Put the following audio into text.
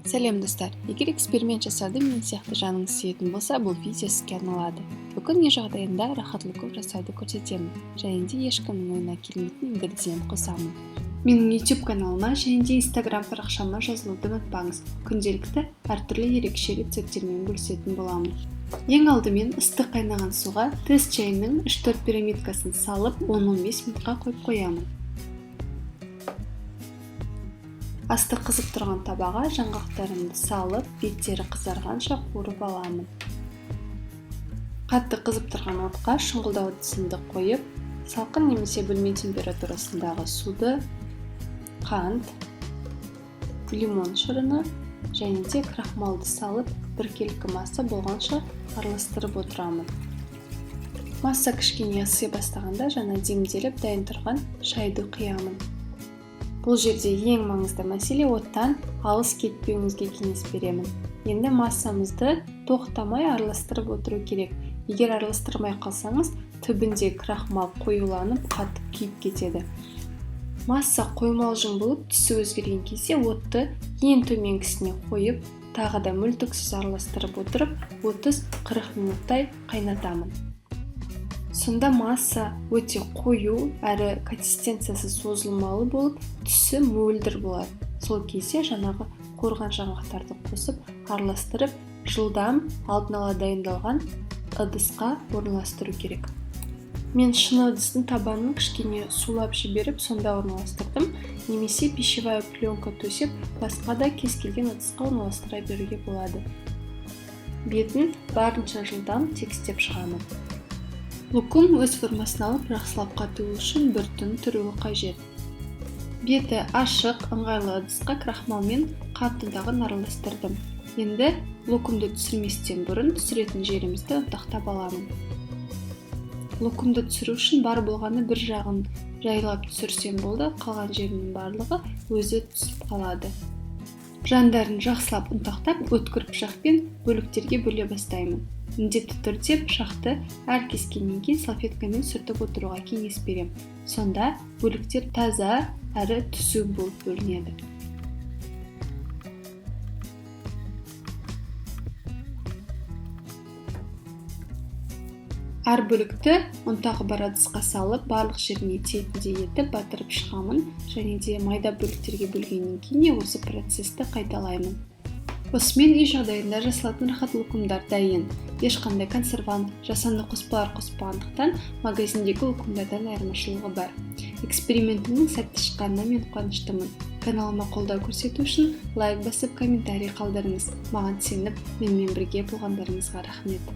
Сәлем достар, егер эксперимент жасауды мен сияқты жаныңыз сүйетін болса, бұл видео сізге арналады. Бүгін үй жағдайында рахат-лукум жасауды көрсетемін, және де ешкімнің ойына келмейтін ингредиент қосамын. Менің YouTube каналыма және де Instagram парақшама жазылуды ұмытпаңыз. Күнделікті әртүрлі ерекше рецепттермен бөлісетін боламын. Ең алдымен ыстық қайнаған суға тест чайының 3-4 пирамидкасын салып 10-15 минутқа қойып қоямын. Асты қызып тұрған табаға жаңғақтарымды салып, беттері қызарғанша қуырып аламын. Қатты қызып тұрған отқа шұңғылдау ыдысымды қойып, салқын немесе бөлме температурасындағы суды, қант, лимон шырыны және де крахмалды салып, біркелкі масса болғанша араластырып отырамын. Масса кішкене ысы бастағанда жаңа демделіп дайын тұрған шайды құямын. Бұл жерде ең маңызды мәселе оттан алыс кетпеуіңізге кеңес беремін. Енді массамызды тоқтамай араластырып отыру керек. Егер араластырмай қалсаңыз, түбінде крахмал қоюланып, қатып күйіп кетеді. Масса қоймалжың болып түсі өзгерген кезде отты ең төменгісіне қойып, тағы да мүлтіксіз араластырып отырып, 30-40 минуттай қайнатамын. Сонда масса өте қою әрі консистенциясы созылмалы болып, түсі мөлдір болады. Сол кезде жаңағы қорған жаңғақтарды қосып, араластырып, жылдам алдын ала дайындалған ыдысқа орналастыру керек. Мен шыны ыдыстың табанын кішкене сулап жіберіп, сонда орналастырдым, немесе пищевая пленка төсеп, басқа да кез келген ыдысқа орналастыра беруге болады. Бетін барынша жылдам тегістеп шығамын. Лукум өз формасын алып, жақсылап қатуы үшін бір түн тұруы қажет. Беті ашық, ыңғайлы ыдысқа крахмалмен қант ұнтағын араластырдым. Енді лукумды түсірместен бұрын түсіретін жерімізді ұнтақтап аламын. Лукумды түсіру үшін бар болғаны бір жағын жайлап түсірсем болды, қалған жерінің барлығы өзі түсіп қалады. Жандарын жақсылап ұнтақтап, өткір пышақпен бөліктерге бөле бастаймын. Міндетті түрде пышақты әр кескеннен кейін салфеткамен сүртіп отыруға кеңес берем. Сонда бөліктер таза әрі түзу болып бөлінеді. Әр бөлікті ұнтағы бар ыдысқа салып, барлық жеріне тиетіндей етіп батырып шығамын, және де майда бөліктерге бөлгеннен кейін осы процесті қайталаймын. Осымен үй жағдайында жасалатын рахат-лукумдар дайын. Ешқандай консервант, жасанды қоспалар қоспағандықтан магазиндегі лукумдардан айырмашылығы бар. Экспериментімнің сәтті шыққанына мен қуаныштымын. Каналыма қолдау көрсету үшін лайк басып, комментарий қалдырыңыз. Маған сеніп, менімен бірге болғандарыңызға рахмет.